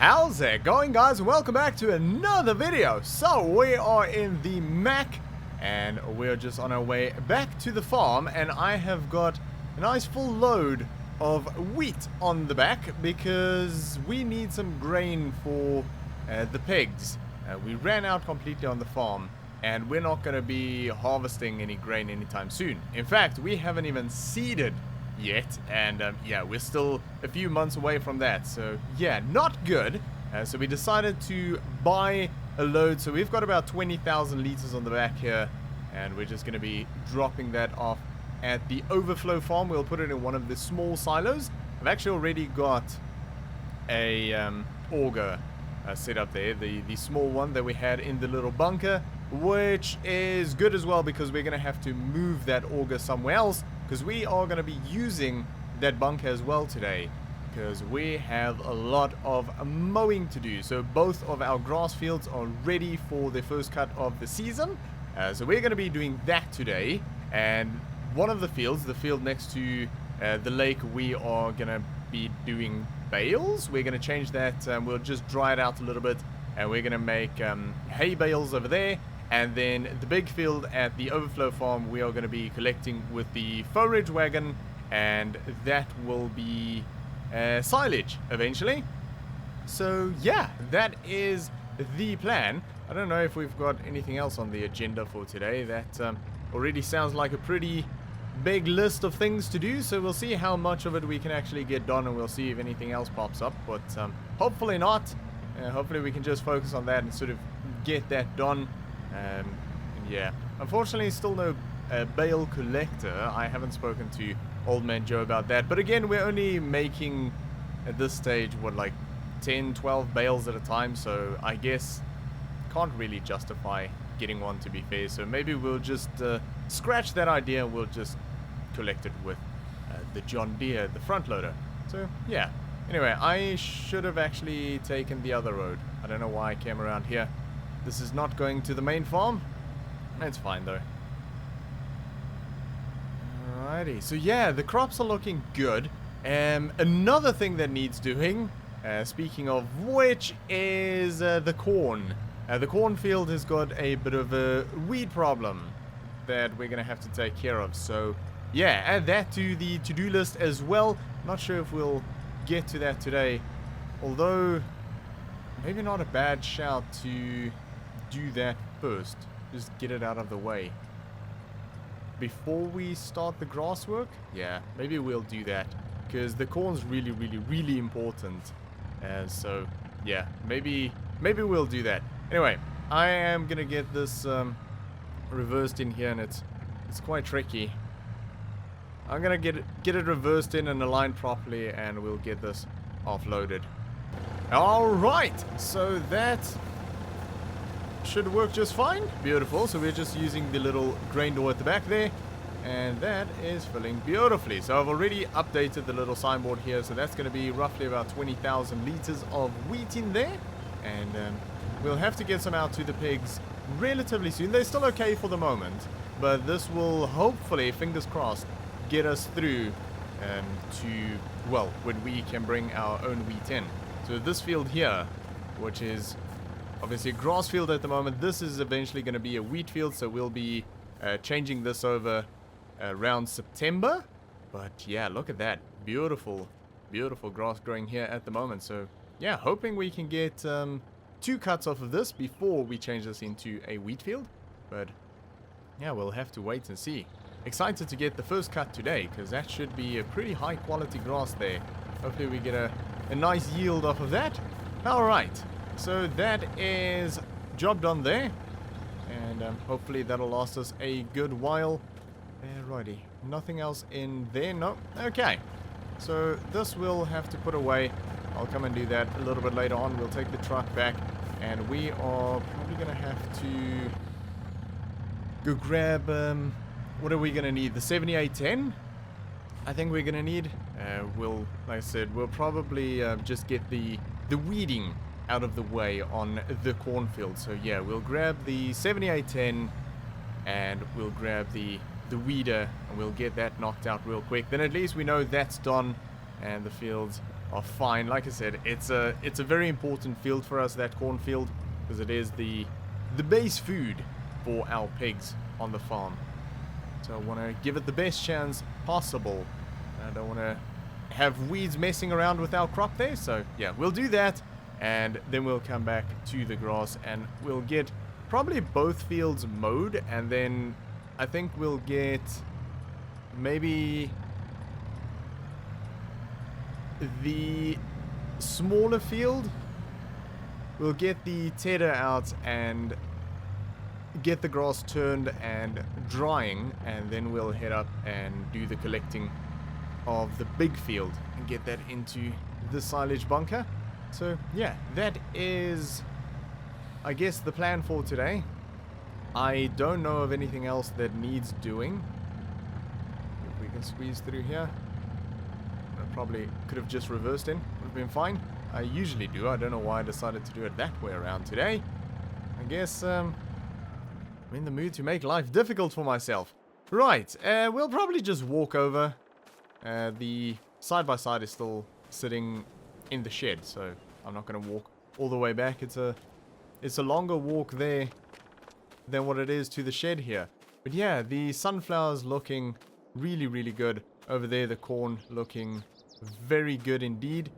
How's it going, guys? Welcome back to another video. So we are in the Mac and we're just on our way back to the farm, and I have got a nice full load of wheat on the back because we need some grain for the pigs. We ran out completely on the farm and we're not going to be harvesting any grain anytime soon. In fact, we haven't even seeded yet, and yeah, we're still a few months away from that, so yeah, not good. So we decided to buy a load, so we've got about 20,000 liters on the back here, and we're just going to be dropping that off at the overflow farm. We'll put it in one of the small silos. I've actually already got a auger set up there, the small one that we had in the little bunker, which is good as well because we're going to have to move that auger somewhere else, because we are going to be using that bunker as well today, because we have a lot of mowing to do. So both of our grass fields are ready for the first cut of the season. So we're going to be doing that today. And one of the fields, the field next to the lake, we are going to be doing bales. We're going to change that. We'll just dry it out a little bit, and we're going to make hay bales over there. And then the big field at the overflow farm, we are going to be collecting with the forage wagon, and that will be silage eventually. So yeah, that is the plan. I don't know if we've got anything else on the agenda for today. That already sounds like a pretty big list of things to do, so we'll see how much of it we can actually get done, and we'll see if anything else pops up, but hopefully not. Hopefully we can just focus on that and sort of get that done. Yeah, unfortunately still no bale collector. I haven't spoken to Old Man Joe about that, but again, we're only making at this stage what, like 10-12 bales at a time, so I guess can't really justify getting one, to be fair. So maybe we'll just scratch that idea and we'll just collect it with the John Deere, the front loader. So yeah, anyway, I should have actually taken the other road. I don't know why I came around here. This is not going to the main farm. It's fine though. Alrighty, so yeah, the crops are looking good. Another thing that needs doing, speaking of which, is the corn. The cornfield has got a bit of a weed problem that we're going to have to take care of. So yeah, add that to the to-do list as well. Not sure if we'll get to that today, although maybe not a bad shout to do that first. Just get it out of the way before we start the grass work. Yeah, maybe we'll do that because the corn's really important. So yeah, maybe we'll do that. Anyway, I am gonna get this reversed in here, and it's quite tricky. I'm gonna get it reversed in and aligned properly, and we'll get this offloaded. Alright, so that should work just fine. Beautiful. So we're just using the little grain door at the back there, and that is filling beautifully. So I've already updated the little signboard here, so that's going to be roughly about 20,000 liters of wheat in there, and we'll have to get some out to the pigs relatively soon. They're still okay for the moment, but this will hopefully, fingers crossed, get us through to, well, when we can bring our own wheat in. So this field here, which is obviously a grass field at the moment, this is eventually going to be a wheat field, so we'll be changing this over around September. But yeah, look at that. Beautiful grass growing here at the moment. So yeah, hoping we can get 2 cuts off of this before we change this into a wheat field. But yeah, we'll have to wait and see. Excited to get the first cut today, because that should be a pretty high quality grass there. Hopefully we get a nice yield off of that. Alright. So that is job done there, and hopefully that'll last us a good while. Righty, nothing else in there, no? Okay, so this we'll have to put away. I'll come and do that a little bit later on. We'll take the truck back, and we are probably going to have to go grab, what are we going to need? The 7810? I think we're going to need. Like I said, we'll probably just get the weeding out of the way on the cornfield. So yeah, we'll grab the 7810 and we'll grab the weeder, and we'll get that knocked out real quick. Then at least we know that's done and the fields are fine. Like I said, it's a very important field for us, that cornfield, because it is the base food for our pigs on the farm. So I want to give it the best chance possible. I don't want to have weeds messing around with our crop there. So yeah, we'll do that, and then we'll come back to the grass, and we'll get probably both fields mowed, and then I think we'll get maybe the smaller field. We'll get the tedder out and get the grass turned and drying, and then we'll head up and do the collecting of the big field and get that into the silage bunker. So yeah, that is, I guess, the plan for today. I don't know of anything else that needs doing. If we can squeeze through here. I probably could have just reversed in, would have been fine. I usually do. I don't know why I decided to do it that way around today. I guess I'm in the mood to make life difficult for myself. Right, we'll probably just walk over. The side-by-side is still sitting in the shed, so I'm not going to walk all the way back. It's a longer walk there than what it is to the shed here. But yeah, the sunflowers looking really, really good. Over there, the corn looking very good indeed.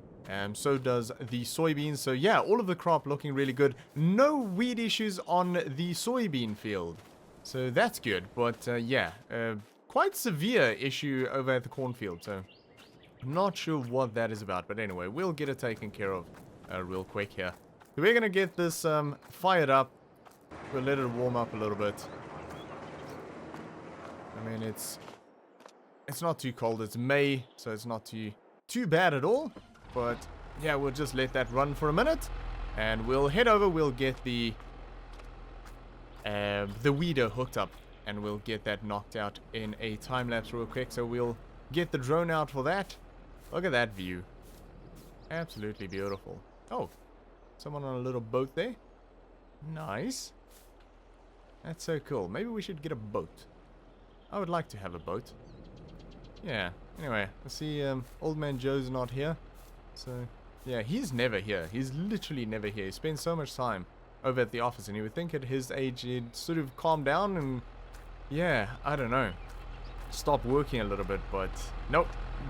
So does the soybeans. So yeah, all of the crop looking really good. No weed issues on the soybean field. So that's good. But yeah, quite severe issue over at the cornfield. So I'm not sure what that is about. But anyway, we'll get it taken care of real quick here. So we're going to get this fired up. We'll let it warm up a little bit. I mean, it's not too cold. It's May, so it's not too bad at all. But yeah, we'll just let that run for a minute, and we'll head over. We'll get the weeder hooked up, and we'll get that knocked out in a time lapse real quick. So we'll get the drone out for that. Look at that view, absolutely beautiful. Oh, someone on a little boat there. Nice. That's so cool. Maybe we should get a boat. I would like to have a boat. Yeah. Anyway, I see Old Man Joe's not here. So, yeah, he's never here. He's literally never here. He spends so much time over at the office, and you would think at his age he'd sort of calm down and, yeah, I don't know, stop working a little bit, but nope.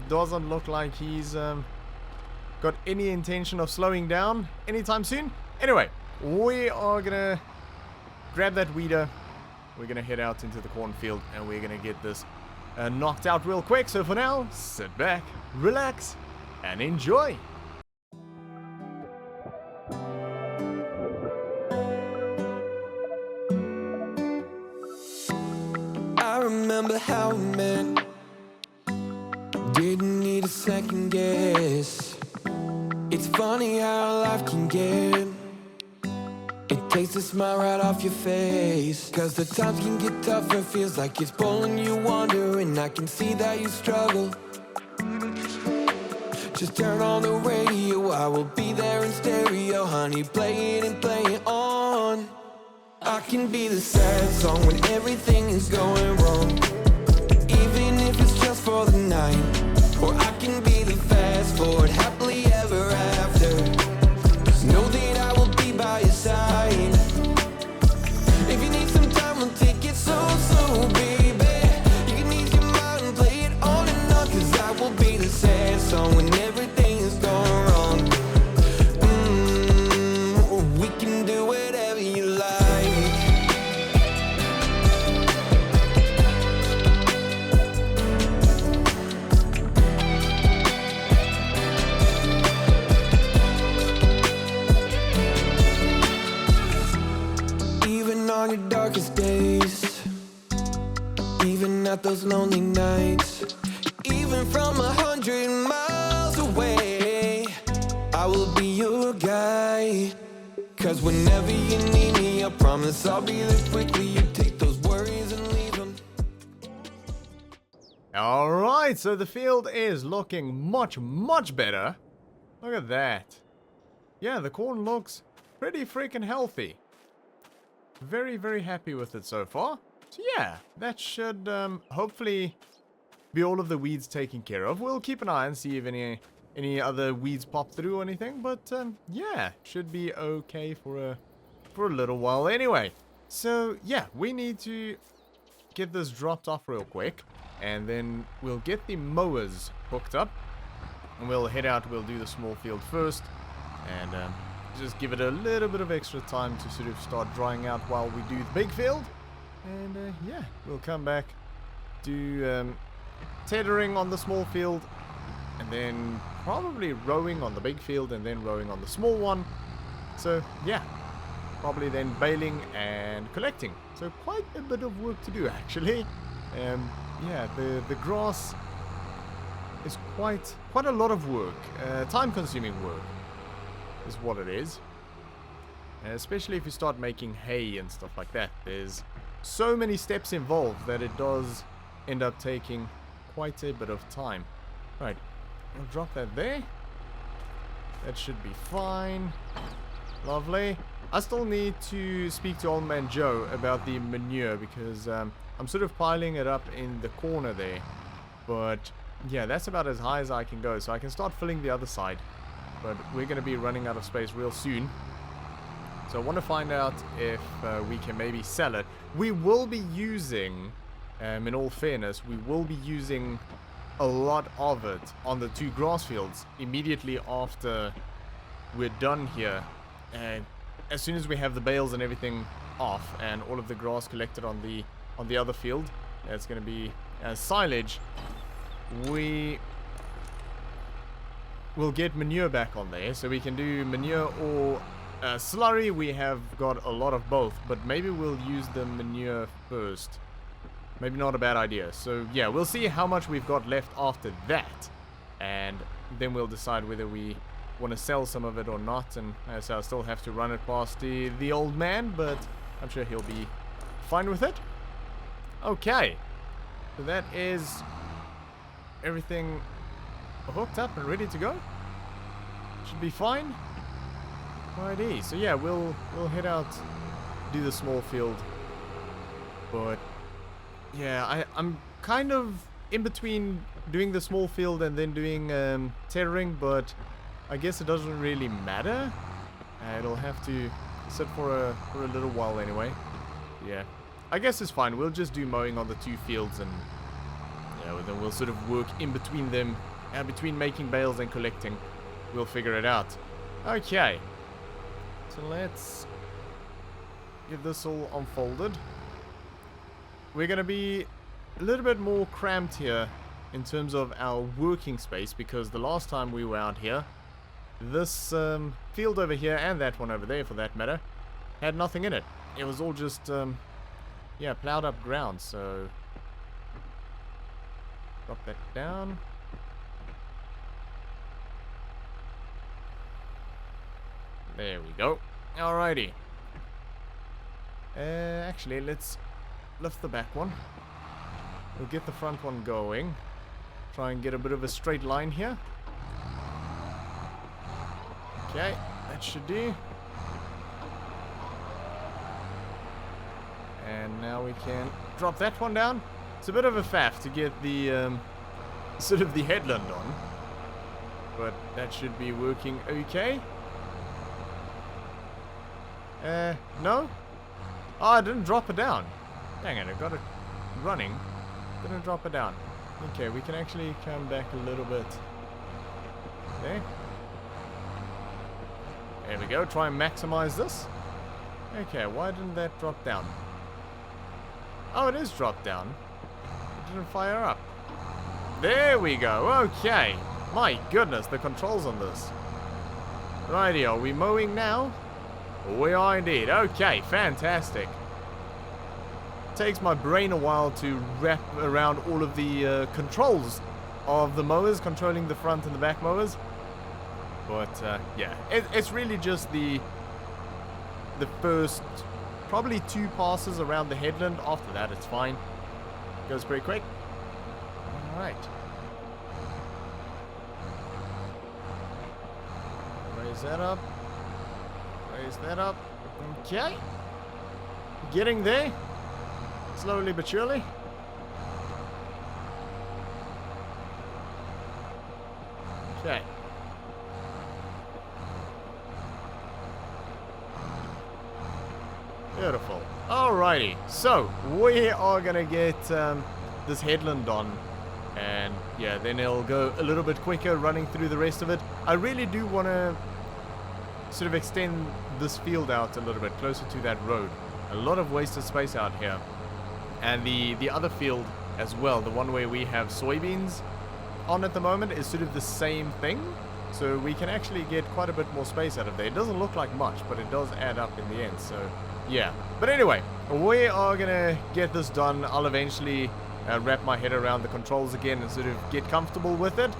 Doesn't look like he's got any intention of slowing down anytime soon. Anyway, we are gonna grab that weeder. We're gonna head out into the cornfield, and we're gonna get this knocked out real quick. So for now, sit back, relax, and enjoy. I remember how we met. Didn't need a second guess. It's funny how life can get. It takes a smile right off your face. Cause the times can get tougher. Feels like it's pulling you under, and I can see that you struggle. Just turn on the radio, I will be there in stereo. Honey, play it and play it on. I can be the sad song when everything is going wrong, even if it's just for the night. Or I can be the fast forward, happily ever after. Just know that I will be by your side. If you need some time, we'll take it slow, baby. You can ease your mind and play it on and on. Cause I will be the sad song when everything is going wrong. We can do whatever you like. Even on your darkest days, even at those lonely nights, even from 100 miles away, I will be your guy. Cause whenever you need me, I promise I'll be there quickly. You take those worries and leave them. Alright, so the field is looking much, much better. Look at that. Yeah, the corn looks pretty freaking healthy. Very, very happy with it so far. So yeah, that should hopefully be all of the weeds taken care of. We'll keep an eye and see if any any other weeds pop through or anything. But yeah, should be okay for a little while anyway. So yeah, we need to get this dropped off real quick, and then we'll get the mowers hooked up, and we'll head out. We'll do the small field first, and just give it a little bit of extra time to sort of start drying out while we do the big field. And yeah, we'll come back, do tethering on the small field, and then probably rowing on the big field, and then rowing on the small one. So yeah, probably then baling and collecting. So quite a bit of work to do actually. Yeah, the grass is quite a lot of work, time-consuming work is what it is. Especially if you start making hay and stuff like that. There's so many steps involved that it does end up taking quite a bit of time. Right, I'll drop that there. That should be fine. Lovely. I still need to speak to Old Man Joe about the manure, because I'm sort of piling it up in the corner there. But yeah, that's about as high as I can go, so I can start filling the other side. But we're going to be running out of space real soon. So I want to find out if we can maybe sell it. We will be using, in all fairness, we will be using a lot of it on the 2 grass fields immediately after we're done here. And as soon as we have the bales and everything off and all of the grass collected on the other field, that's going to be silage, we will get manure back on there, so we can do manure or slurry. We have got a lot of both, but maybe we'll use the manure first. Maybe not a bad idea. So yeah, we'll see how much we've got left after that, and then we'll decide whether we want to sell some of it or not. And so I'll still have to run it past the old man, but I'm sure he'll be fine with it. Okay, so that is everything hooked up and ready to go. Should be fine. Alrighty, so yeah, we'll head out, do the small field. But yeah, I'm kind of in between doing the small field and then doing tethering, but I guess it doesn't really matter. It'll have to sit for a little while anyway. Yeah, I guess it's fine. We'll just do mowing on the 2 fields, and yeah, then we'll sort of work in between them, between making bales and collecting. We'll figure it out. Okay, so let's get this all unfolded. We're going to be a little bit more cramped here in terms of our working space, because the last time we were out here, this field over here, and that one over there for that matter, had nothing in it. It was all just, yeah, plowed up ground. So drop that down. There we go. Alrighty. Actually, let's lift the back one. We'll get the front one going. Try and get a bit of a straight line here. Okay, that should do. And now we can drop that one down. It's a bit of a faff to get the sort of the headland on, but that should be working okay. No? Oh, I didn't drop it down. Dang it, I got it running. Didn't drop it down. Okay, we can actually come back a little bit. There. There we go, try and maximize this. Okay, why didn't that drop down? Oh, it is dropped down. It didn't fire up. There we go, okay. My goodness, the controls on this. Righty, are we mowing now? We are indeed. Okay, fantastic. Takes my brain a while to wrap around all of the controls of the mowers, controlling the front and the back mowers. But yeah, it's really just the first probably 2 passes around the headland. After that, it's fine. Goes pretty quick. All right. Raise that up. Raise that up. Okay. Getting there. Slowly but surely. Okay. Beautiful. Alrighty, so we are gonna get this headland on, and yeah, then it'll go a little bit quicker running through the rest of it. I really do want to sort of extend this field out a little bit closer to that road. A lot of wasted space out here. And the other field as well, the one where we have soybeans on at the moment, is sort of the same thing. So we can actually get quite a bit more space out of there. It doesn't look like much, but it does add up in the end, so yeah. But anyway, we are gonna get this done. I'll eventually wrap my head around the controls again and sort of get comfortable with it.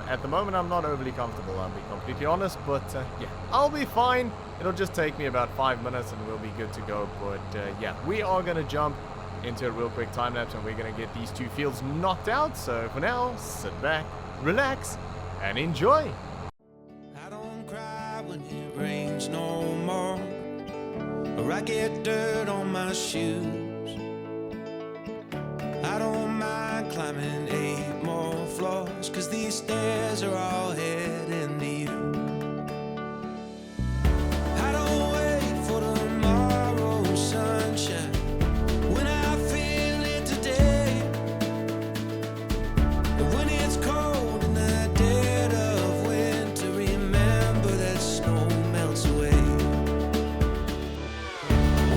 At the moment, I'm not overly comfortable, I'll be completely honest, but yeah, I'll be fine. It'll just take me about 5 minutes and we'll be good to go. But yeah, we are going to jump into a real quick time lapse and we're going to get these two fields knocked out. So for now, sit back, relax, and enjoy. I don't cry when it rains no more, or I get dirt on my shoes. I don't mind climbing 8 more floors, 'cause these stairs are all heading to you. I don't wait for tomorrow's sunshine when I feel it today. And when it's cold in the dead of winter, remember that snow melts away.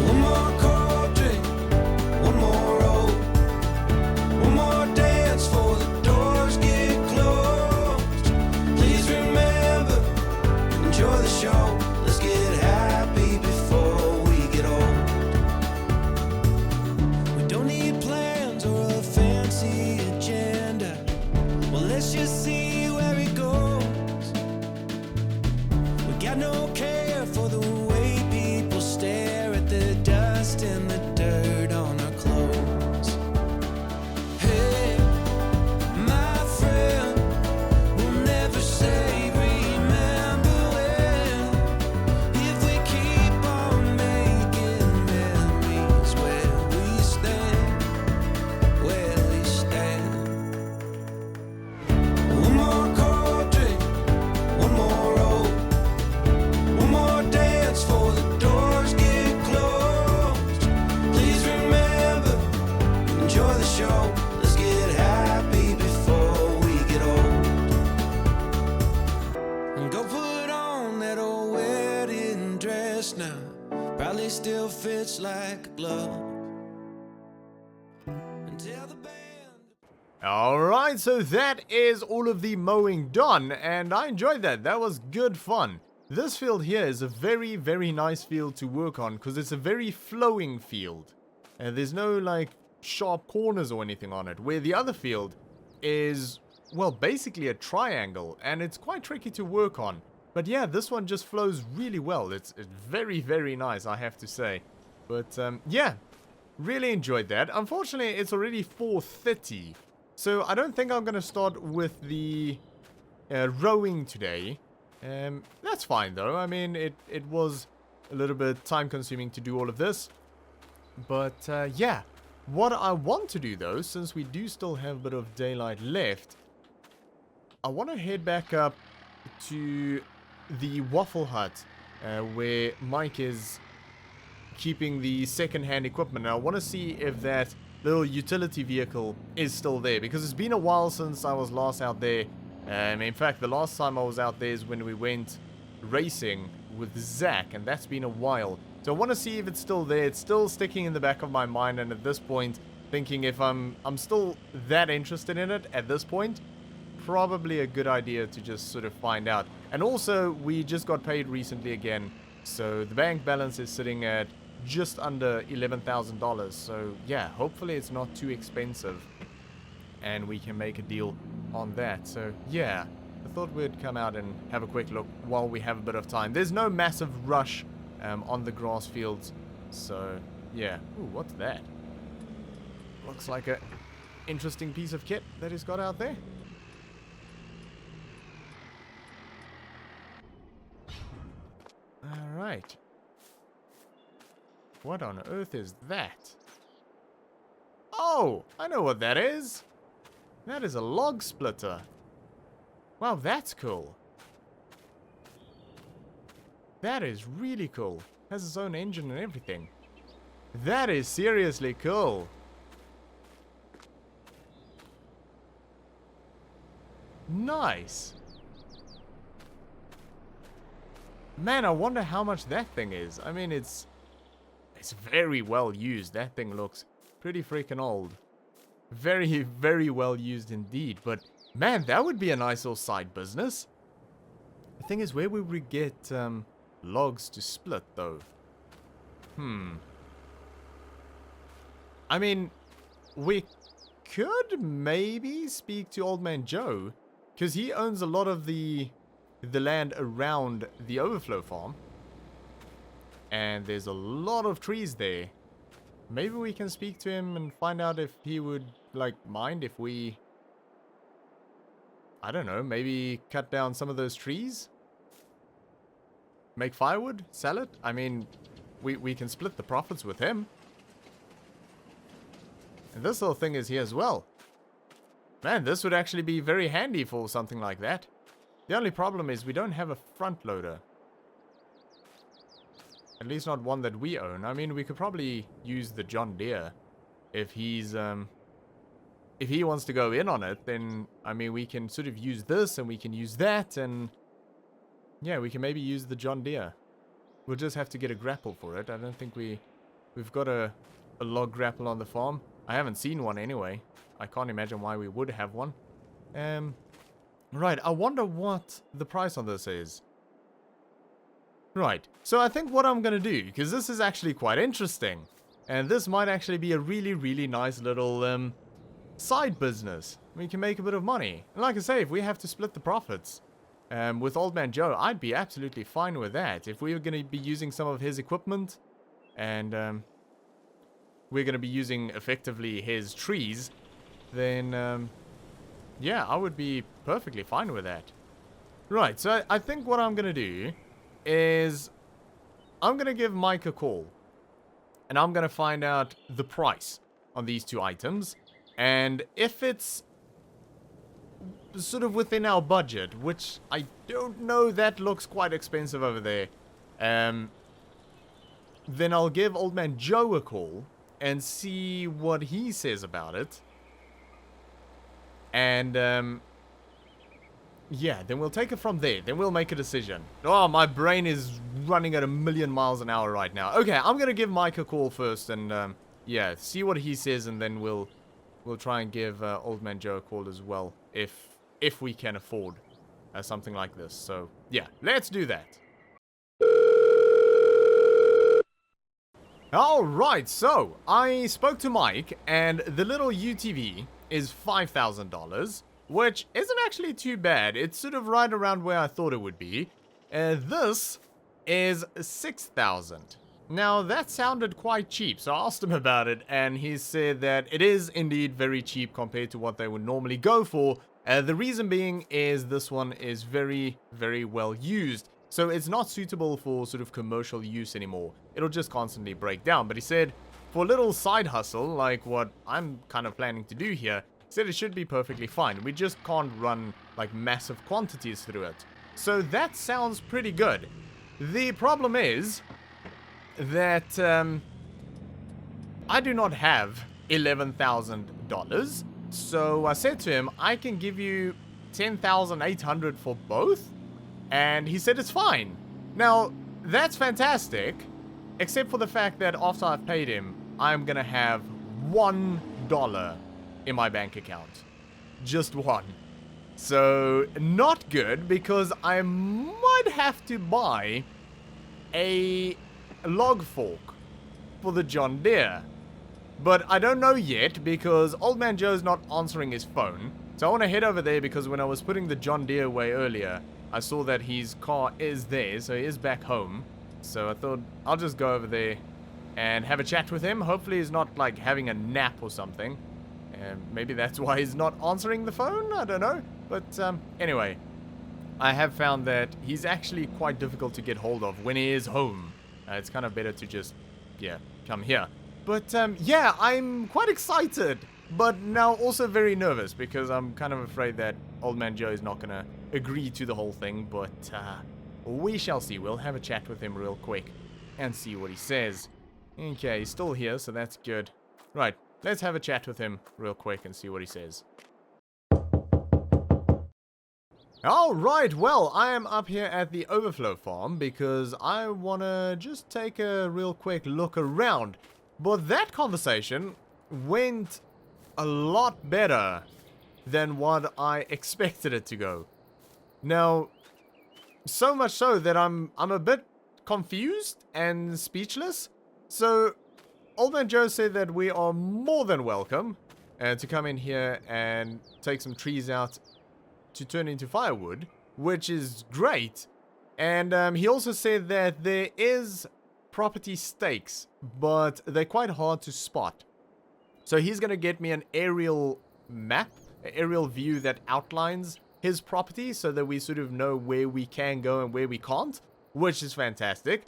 One more cold drink, one more roll, one more dance for the doors get closed. Please remember, enjoy the show. Let's get happy before we get old. We don't need plans or a fancy agenda. Well, let's just see where it goes. We got no care for the way people stare at the dust and the dirt on our clothes. Hey, my friend, we'll never say remember when, if we keep on making memories where we stand, where we stand. One more cold drink, one more roll, one more dance for the doors get closed. Please remember, enjoy the show. Let's get happy before we get old. And go put on that old wedding dress now. Probably still fits like a glove. And tell the band. Alright, so that is all of the mowing done, and I enjoyed that. That was good fun. This field here is a very, very nice field to work on because it's a very flowing field. And there's no, like, sharp corners or anything on it, where the other field is, well, basically a triangle, and it's quite tricky to work on. But yeah, this one just flows really well. It's very, very nice, I have to say. But yeah, really enjoyed that. Unfortunately, it's already 4:30, so I don't think I'm going to start with the rowing today. That's fine, though. I mean, it was a little bit time-consuming to do all of this. But yeah, what I want to do, though, since we do still have a bit of daylight left, I want to head back up to the Waffle Hut, where Mike is keeping the second-hand equipment. And I want to see if that little utility vehicle is still there, because it's been a while since I was last out there. In fact, the last time I was out there is when we went racing with Zach, and that's been a while. So I want to see if it's still there. It's still sticking in the back of my mind, and at this point, thinking if I'm still that interested in it at this point, probably a good idea to just sort of find out. And also, we just got paid recently again, so the bank balance is sitting at just under $11,000. So yeah, hopefully it's not too expensive, and we can make a deal on that. So yeah, I thought we'd come out and have a quick look while we have a bit of time. There's no massive rush on the grass fields, so yeah. Ooh, what's that? Looks like a interesting piece of kit that he's got out there. Alright. What on earth is that? Oh, I know what that is. That is a log splitter. Wow, that's cool. That is really cool. Has its own engine and everything. That is seriously cool. Nice. Man, I wonder how much that thing is. I mean, it's very well used. That thing looks pretty freaking old. Very, very well used indeed. But, man, that would be a nice little side business. The thing is, where would we get logs to split, though? I mean, we could maybe speak to Old Man Joe, because he owns a lot of the land around the overflow farm. And there's a lot of trees there. Maybe we can speak to him and find out if he would, like, mind if we... I don't know, maybe cut down some of those trees? Make firewood? Sell it? I mean, we can split the profits with him. And this little thing is here as well. Man, this would actually be very handy for something like that. The only problem is we don't have a front loader. At least not one that we own. I mean, we could probably use the John Deere. If he's, if he wants to go in on it, then, I mean, we can sort of use this and we can use that and... yeah, we can maybe use the John Deere. We'll just have to get a grapple for it. I don't think we've got a log grapple on the farm. I haven't seen one anyway. I can't imagine why we would have one. Right, I wonder what the price on this is. Right, so I think what I'm going to do, because this is actually quite interesting, and this might actually be a really, really nice little side business. We can make a bit of money. And like I say, if we have to split the profits with Old Man Joe, I'd be absolutely fine with that. If we were going to be using some of his equipment, and we're going to be using effectively his trees, then yeah, I would be perfectly fine with that. Right, so I think what I'm going to do is I'm going to give Mike a call. And I'm going to find out the price on these two items. And if it's sort of within our budget, which I don't know, that looks quite expensive over there, then I'll give Old Man Joe a call and see what he says about it. And yeah, then we'll take it from there. Then we'll make a decision. Oh, my brain is running at 1,000,000 miles an hour right now. Okay, I'm gonna give Mike a call first, and yeah, see what he says, and then we'll try and give Old Man Joe a call as well, if we can afford something like this. So yeah, let's do that. All right, so I spoke to Mike, and the little UTV is $5,000. Which isn't actually too bad. It's sort of right around where I thought it would be. This is 6,000. Now, that sounded quite cheap, so I asked him about it, and he said that it is indeed very cheap compared to what they would normally go for. The reason being is this one is very, very well used, so it's not suitable for sort of commercial use anymore. It'll just constantly break down. But he said, for a little side hustle, like what I'm kind of planning to do here, said it should be perfectly fine. We just can't run like massive quantities through it. So that sounds pretty good. The problem is that I do not have $11,000. So I said to him, I can give you $10,800 for both. And he said it's fine. Now, that's fantastic. Except for the fact that after I've paid him, I'm gonna have $1 in my bank account. Just one. So, not good, because I might have to buy a log fork for the John Deere. But I don't know yet, because Old Man Joe's not answering his phone. So I want to head over there, because when I was putting the John Deere away earlier, I saw that his car is there, so he is back home. So I thought I'll just go over there and have a chat with him. Hopefully he's not like having a nap or something. Maybe that's why he's not answering the phone, I don't know. But anyway, I have found that he's actually quite difficult to get hold of when he is home. It's kind of better to just, yeah, come here. But yeah, I'm quite excited, but now also very nervous, because I'm kind of afraid that Old Man Joe is not going to agree to the whole thing. But we shall see. We'll have a chat with him real quick and see what he says. Okay, he's still here, so that's good. Right, let's have a chat with him real quick and see what he says. Alright, well, I am up here at the Overflow Farm because I want to just take a real quick look around. But that conversation went a lot better than what I expected it to go. Now, so much so that I'm a bit confused and speechless. So, Old Man Joe said that we are more than welcome to come in here and take some trees out to turn into firewood, which is great. And he also said that there is property stakes, but they're quite hard to spot. So he's going to get me an aerial map, an aerial view that outlines his property so that we sort of know where we can go and where we can't, which is fantastic.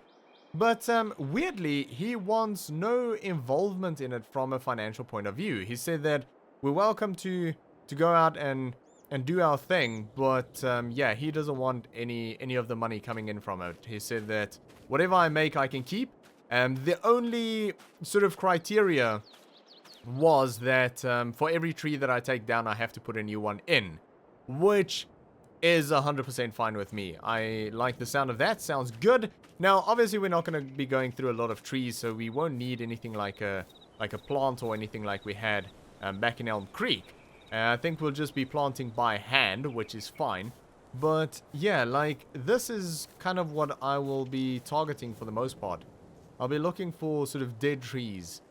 But weirdly, he wants no involvement in it from a financial point of view. He said that we're welcome to go out and do our thing, but yeah, he doesn't want any of the money coming in from it. He said that whatever I make, I can keep. The only sort of criteria was that for every tree that I take down, I have to put a new one in, which is 100% fine with me. I like the sound of that. Sounds good. Now, obviously, we're not going to be going through a lot of trees, so we won't need anything like a plant or anything like we had back in Elm Creek. I think we'll just be planting by hand, which is fine. But yeah, like, this is kind of what I will be targeting for the most part. I'll be looking for sort of dead trees.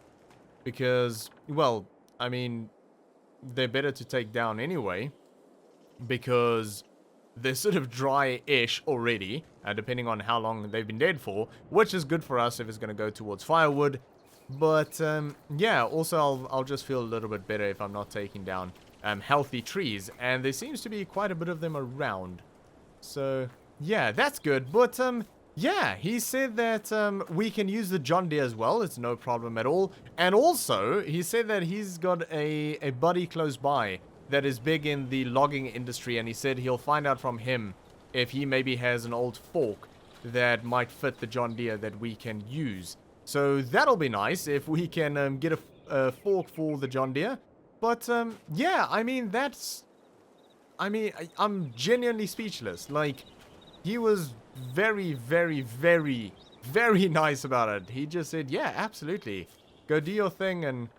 Because, well, I mean, they're better to take down anyway. Because they're sort of dry-ish already, depending on how long they've been dead for. Which is good for us if it's going to go towards firewood. But, yeah, also I'll just feel a little bit better if I'm not taking down healthy trees. And there seems to be quite a bit of them around. So, yeah, that's good. But, yeah, he said that we can use the John Deere as well. It's no problem at all. And also, he said that he's got a buddy close by that is big in the logging industry. And he said he'll find out from him if he maybe has an old fork that might fit the John Deere that we can use. So that'll be nice if we can get a fork for the John Deere. But, yeah, I mean, I'm genuinely speechless. Like, he was very, very, very, very nice about it. He just said, yeah, absolutely. Go do your thing. And,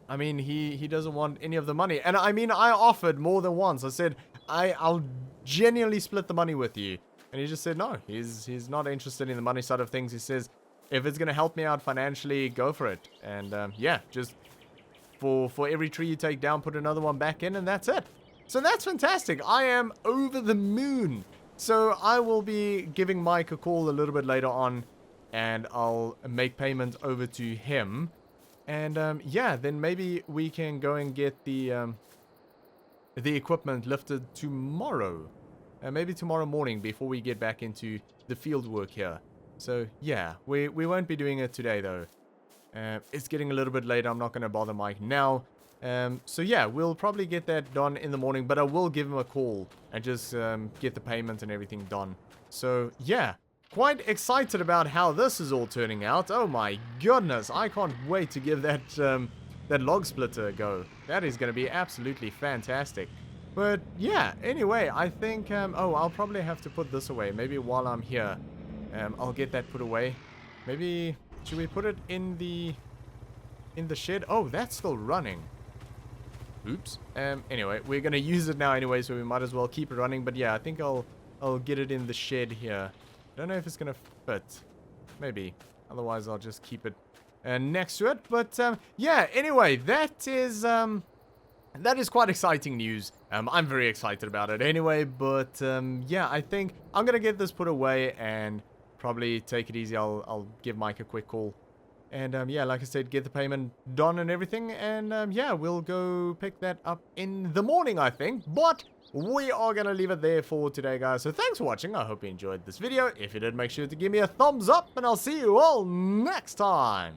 I mean, he doesn't want any of the money. And, I mean, I offered more than once. I said, I'll genuinely split the money with you. And he just said, no, he's not interested in the money side of things. He says, if it's going to help me out financially, go for it. And, yeah, just for every tree you take down, put another one back in, and that's it. So that's fantastic. I am over the moon. So I will be giving Mike a call a little bit later on, and I'll make payment over to him. And, yeah, then maybe we can go and get the equipment lifted tomorrow. Maybe tomorrow morning before we get back into the field work here. So, yeah, we won't be doing it today, though. It's getting a little bit later. I'm not going to bother Mike now. So, yeah, we'll probably get that done in the morning. But I will give him a call and just get the payment and everything done. So, yeah, quite excited about how this is all turning out. Oh, my goodness. I can't wait to give that log splitter a go. That is going to be absolutely fantastic. But, yeah, anyway, I think... oh, I'll probably have to put this away. Maybe while I'm here. I'll get that put away. Maybe, should we put it in the shed? Oh, that's still running. Oops. Anyway, we're going to use it now anyway, so we might as well keep it running. But yeah, I think I'll get it in the shed here. Don't know if it's going to fit. Maybe. Otherwise, I'll just keep it next to it. But, yeah, anyway, that is quite exciting news. I'm very excited about it anyway. But, yeah, I think I'm going to get this put away and probably take it easy. I'll give Mike a quick call. And, yeah, like I said, get the payment done and everything. And, yeah, we'll go pick that up in the morning, I think. But we are going to leave it there for today, guys. So thanks for watching. I hope you enjoyed this video. If you did, make sure to give me a thumbs up. And I'll see you all next time.